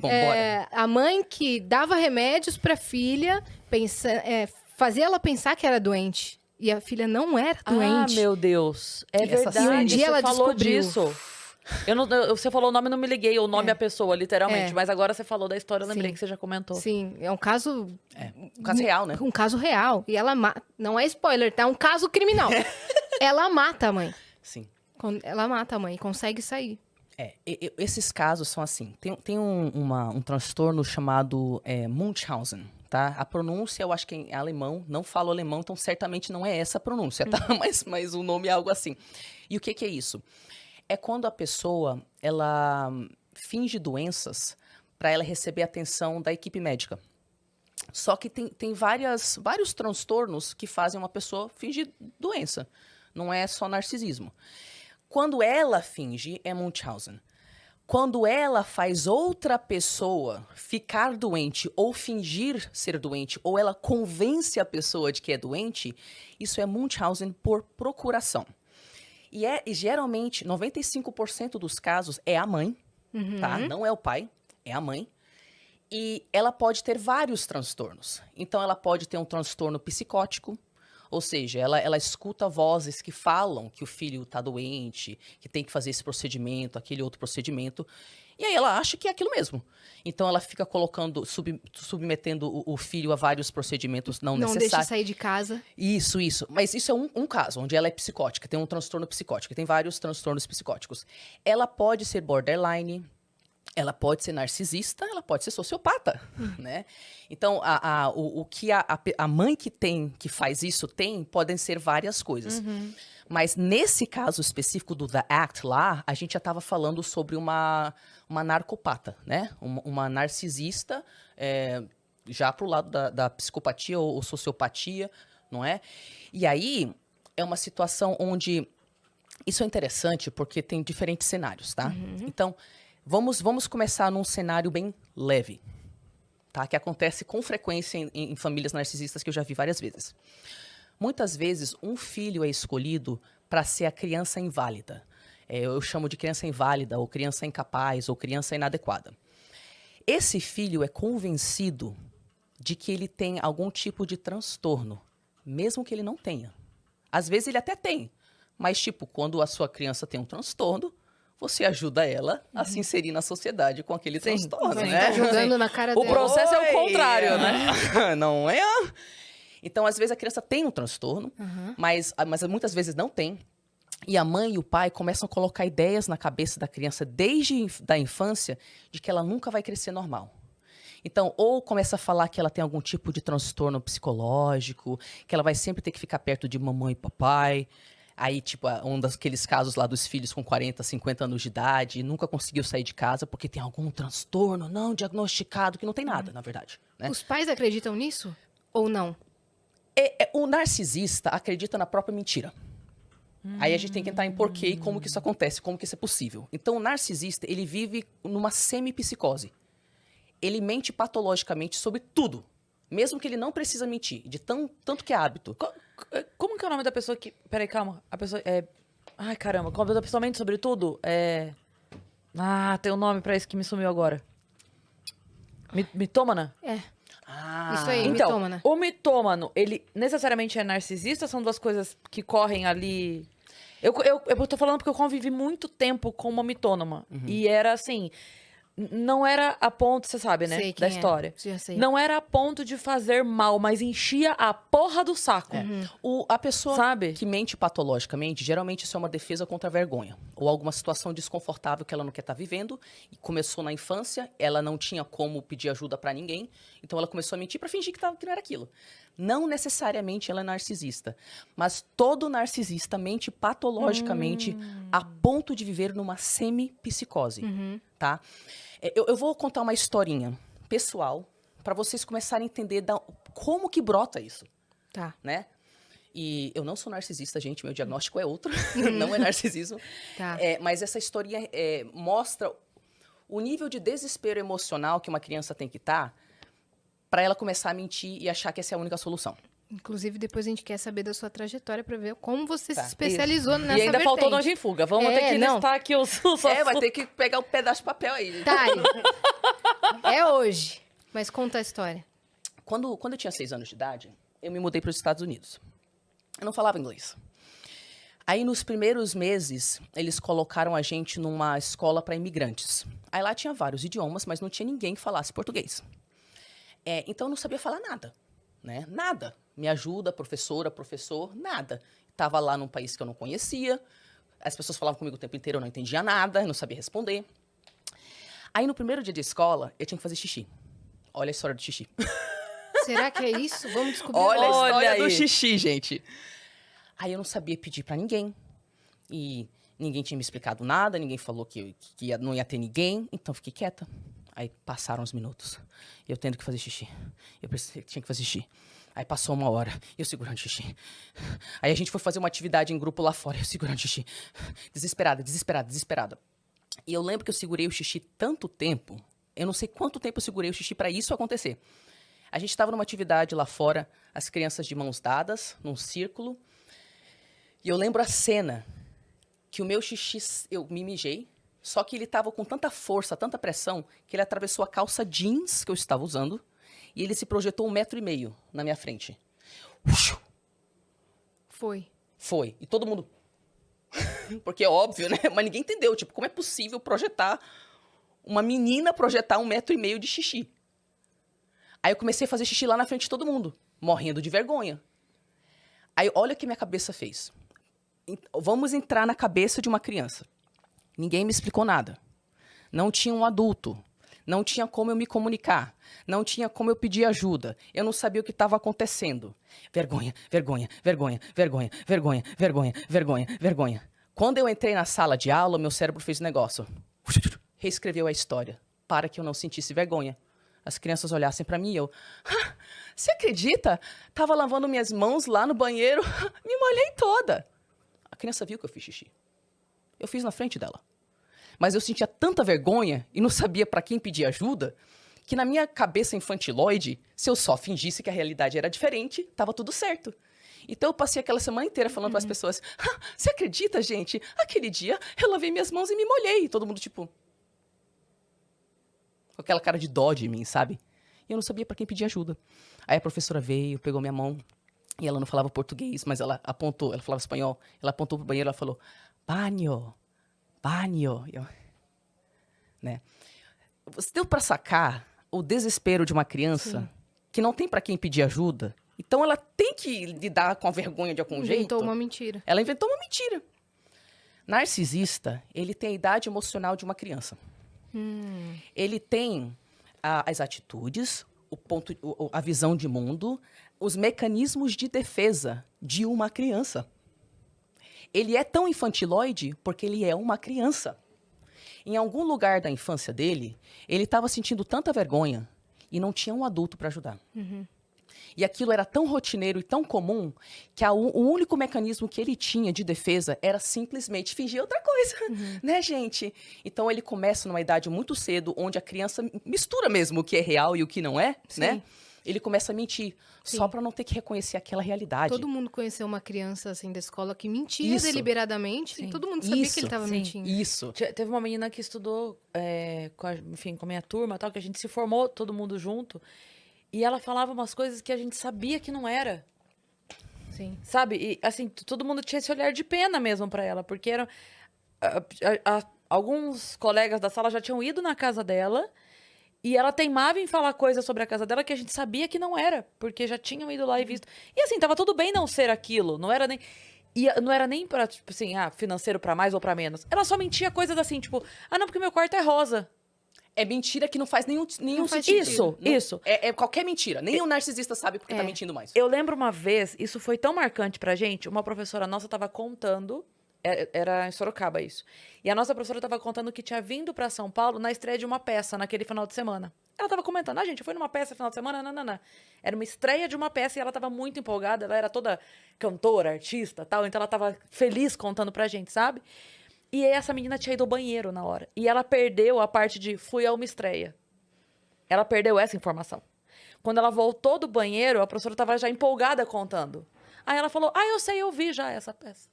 Bom, bora. A mãe que dava remédios pra filha, fazia ela pensar que era doente. E a filha não era doente. Ah, meu Deus. É verdade. E um dia você ela falou descobriu. disso. Você falou o nome e não me liguei. O nome é a pessoa, literalmente. Mas agora você falou da história, eu lembrei Sim. que você já comentou. Sim, é um caso... Um caso real, né? Um caso real. E ela mata... Não é spoiler, tá? É um caso criminal. Ela mata a mãe. Sim. Ela mata a mãe e consegue sair. Esses casos são assim. Tem um transtorno chamado Munchausen, tá? A pronúncia, eu acho que é alemão. Não falo alemão, então certamente não é essa a pronúncia, tá? Mas o nome é algo assim. E o que é isso? É quando a pessoa, ela finge doenças para ela receber atenção da equipe médica. Só que tem vários transtornos que fazem uma pessoa fingir doença. Não é só narcisismo. Quando ela finge, é Munchausen. Quando ela faz outra pessoa ficar doente ou fingir ser doente, ou ela convence a pessoa de que é doente, isso é Munchausen por procuração. E geralmente, 95% dos casos é a mãe, tá? Não é o pai, é a mãe. E ela pode ter vários transtornos. Então, ela pode ter um transtorno psicótico, ou seja, ela escuta vozes que falam que o filho está doente, que tem que fazer esse procedimento, aquele outro procedimento, e aí ela acha que é aquilo mesmo. Então, ela fica submetendo o filho a vários procedimentos não necessários. Não deixa sair de casa. Isso. Mas isso é um caso, onde ela é psicótica, tem um transtorno psicótico, tem vários transtornos psicóticos. Ela pode ser borderline, ela pode ser narcisista, ela pode ser sociopata, né? Então, o que a mãe que faz isso podem ser várias coisas. Mas nesse caso específico do The Act lá, a gente já estava falando sobre uma narcopata, né? Uma narcisista, já pro lado da psicopatia ou sociopatia, não é? E aí, é uma situação onde... Isso é interessante porque tem diferentes cenários, tá? Então... Vamos começar num cenário bem leve, tá? Que acontece com frequência em famílias narcisistas que eu já vi várias vezes. Muitas vezes, um filho é escolhido para ser a criança inválida. Eu chamo de criança inválida, ou criança incapaz, ou criança inadequada. Esse filho é convencido de que ele tem algum tipo de transtorno, mesmo que ele não tenha. Às vezes ele até tem, mas tipo, quando a sua criança tem um transtorno, você ajuda ela a se inserir na sociedade com aquele transtorno, né? Tá jogando na cara dela. O processo é o contrário, né? Não é? Então, às vezes, a criança tem um transtorno, mas muitas vezes não tem. E a mãe e o pai começam a colocar ideias na cabeça da criança desde a infância de que ela nunca vai crescer normal. Então, ou começa a falar que ela tem algum tipo de transtorno psicológico, que ela vai sempre ter que ficar perto de mamãe e papai. Aí, tipo, um daqueles casos lá dos filhos com 40, 50 anos de idade, e nunca conseguiu sair de casa porque tem algum transtorno não diagnosticado, que não tem nada, na verdade. Né? Os pais acreditam nisso? Ou não? O narcisista acredita na própria mentira. Aí a gente tem que entrar em porquê e como que isso acontece, como que isso é possível. Então, o narcisista, ele vive numa semi-psicose. Ele mente patologicamente sobre tudo. Mesmo que ele não precisa mentir, de tanto que é hábito. Como que é o nome da pessoa que... Peraí, calma. A pessoa é... Ai, caramba. Como a pessoa mente sobre tudo? Tem um nome pra isso que me sumiu agora. Mitômana? Isso aí, Então, mitômana. o mitômano, ele necessariamente é narcisista? São duas coisas que correm ali... Eu tô falando porque eu convivi muito tempo com uma mitônoma. E era assim... Não era a ponto, você sabe, né? Sei da quem história. Já sei. Não era a ponto de fazer mal, mas enchia a porra do saco. A pessoa Sabe? que mente patologicamente, geralmente isso é uma defesa contra a vergonha. Ou alguma situação desconfortável que ela não quer estar vivendo. E começou na infância, ela não tinha como pedir ajuda pra ninguém. Então ela começou a mentir pra fingir que não era aquilo. Não necessariamente ela é narcisista. Mas todo narcisista mente patologicamente a ponto de viver numa semi-psicose. Tá? Eu vou contar uma historinha pessoal para vocês começarem a entender como que brota isso. Tá. Né? E eu não sou narcisista, gente. Meu diagnóstico é outro. Não é narcisismo. Tá. Mas essa historinha mostra o nível de desespero emocional que uma criança tem que estar para ela começar a mentir e achar que essa é a única solução. Inclusive, depois a gente quer saber da sua trajetória pra ver como você Tá, se especializou nessa E ainda faltou vertente. Nós em Fuga. Vamos ter que listar aqui os Vai ter que pegar um pedaço de papel aí. Tá, É hoje. Mas conta a história. Quando eu tinha 6 anos de idade, eu me mudei para os Estados Unidos. Eu não falava inglês. Aí, nos primeiros meses, eles colocaram a gente numa escola para imigrantes. Aí lá tinha vários idiomas, mas não tinha ninguém que falasse português. Então, eu não sabia falar nada, né? Nada. Me ajuda, professora, professor, nada. Estava lá num país que eu não conhecia. As pessoas falavam comigo o tempo inteiro, eu não entendia nada, eu não sabia responder. Aí, no primeiro dia de escola, eu tinha que fazer xixi. Olha a história do xixi. Será que é isso? Vamos descobrir. Olha a Olha história do aí. xixi, gente. Aí eu não sabia pedir pra ninguém. E ninguém tinha me explicado nada, ninguém falou que não ia ter ninguém, então fiquei quieta. Aí passaram os minutos. Eu tendo que fazer xixi. Tinha que fazer xixi. Aí passou 1 hora, eu segurando xixi. Aí a gente foi fazer uma atividade em grupo lá fora, eu segurando xixi. Desesperada, desesperada, desesperada. E eu lembro que eu segurei o xixi tanto tempo, eu não sei quanto tempo eu segurei o xixi pra isso acontecer. A gente estava numa atividade lá fora, as crianças de mãos dadas, num círculo. E eu lembro a cena que o meu xixi, eu me mijei, só que ele estava com tanta força, tanta pressão, que ele atravessou a calça jeans que eu estava usando e ele se projetou 1,5 metro na minha frente. Foi. Foi. E todo mundo... Porque é óbvio, né? Mas ninguém entendeu. Tipo, como é possível projetar... Uma menina projetar 1,5 metro de xixi? Aí eu comecei a fazer xixi lá na frente de todo mundo, morrendo de vergonha. Aí olha o que minha cabeça fez. Vamos entrar na cabeça de uma criança. Ninguém me explicou nada. Não tinha um adulto. Não tinha como eu me comunicar. Não tinha como eu pedir ajuda. Eu não sabia o que estava acontecendo. Vergonha, vergonha, vergonha, vergonha, vergonha, vergonha, vergonha, vergonha. Quando eu entrei na sala de aula, meu cérebro fez um negócio. Reescreveu a história, para que eu não sentisse vergonha. As crianças olhassem para mim e eu... Você acredita? Tava lavando minhas mãos lá no banheiro, me molhei toda. A criança viu que eu fiz xixi. Eu fiz na frente dela. Mas eu sentia tanta vergonha e não sabia para quem pedir ajuda, que na minha cabeça infantiloide, se eu só fingisse que a realidade era diferente, tava tudo certo. Então eu passei aquela semana inteira falando para as pessoas, você acredita, gente? Aquele dia eu lavei minhas mãos e me molhei. E todo mundo tipo... Com aquela cara de dó de mim, sabe? E eu não sabia para quem pedir ajuda. Aí a professora veio, pegou minha mão, e ela não falava português, mas ela apontou, ela falava espanhol, ela apontou pro banheiro, ela falou, banho, banho. Né? Você deu para sacar o desespero de uma criança que não tem para quem pedir ajuda? Então ela tem que lidar com a vergonha de algum jeito. Inventou uma mentira. Ela inventou uma mentira. Narcisista, ele tem a idade emocional de uma criança. Ele tem as atitudes, a visão de mundo, os mecanismos de defesa de uma criança. Ele é tão infantiloide porque ele é uma criança. Em algum lugar da infância dele, ele estava sentindo tanta vergonha e não tinha um adulto para ajudar. E aquilo era tão rotineiro e tão comum que o único mecanismo que ele tinha de defesa era simplesmente fingir outra coisa, né, gente? Então ele começa numa idade muito cedo, onde a criança mistura mesmo o que é real e o que não é, né? Ele começa a mentir, só para não ter que reconhecer aquela realidade. Todo mundo conheceu uma criança assim da escola que mentia deliberadamente e todo mundo sabia que ele estava mentindo. Isso. Teve uma menina que estudou com a minha turma, tal, que a gente se formou todo mundo junto. E ela falava umas coisas que a gente sabia que não era. Sim. Sabe? E, assim, todo mundo tinha esse olhar de pena mesmo pra ela. Porque eram... alguns colegas da sala já tinham ido na casa dela. E ela teimava em falar coisas sobre a casa dela que a gente sabia que não era. Porque já tinham ido lá e visto. E, assim, tava tudo bem não ser aquilo. Não era nem... E não era nem pra, tipo assim, financeiro pra mais ou pra menos. Ela só mentia coisas assim, tipo... não, porque meu quarto é rosa. É mentira que não faz nenhum faz sentido. sentido. Isso. É qualquer mentira. Nem o narcisista sabe porque tá mentindo mais. Eu lembro uma vez, isso foi tão marcante pra gente, uma professora nossa tava contando, era em Sorocaba isso, e a nossa professora tava contando que tinha vindo pra São Paulo na estreia de uma peça naquele final de semana. Ela tava comentando, gente, eu fui numa peça no final de semana, não. Era uma estreia de uma peça e ela tava muito empolgada, ela era toda cantora, artista, tal, então ela tava feliz contando pra gente, sabe? E essa menina tinha ido ao banheiro na hora. E ela perdeu a parte de fui a uma estreia. Ela perdeu essa informação. Quando ela voltou do banheiro, a professora estava já empolgada contando. Aí ela falou, eu sei, eu vi já essa peça.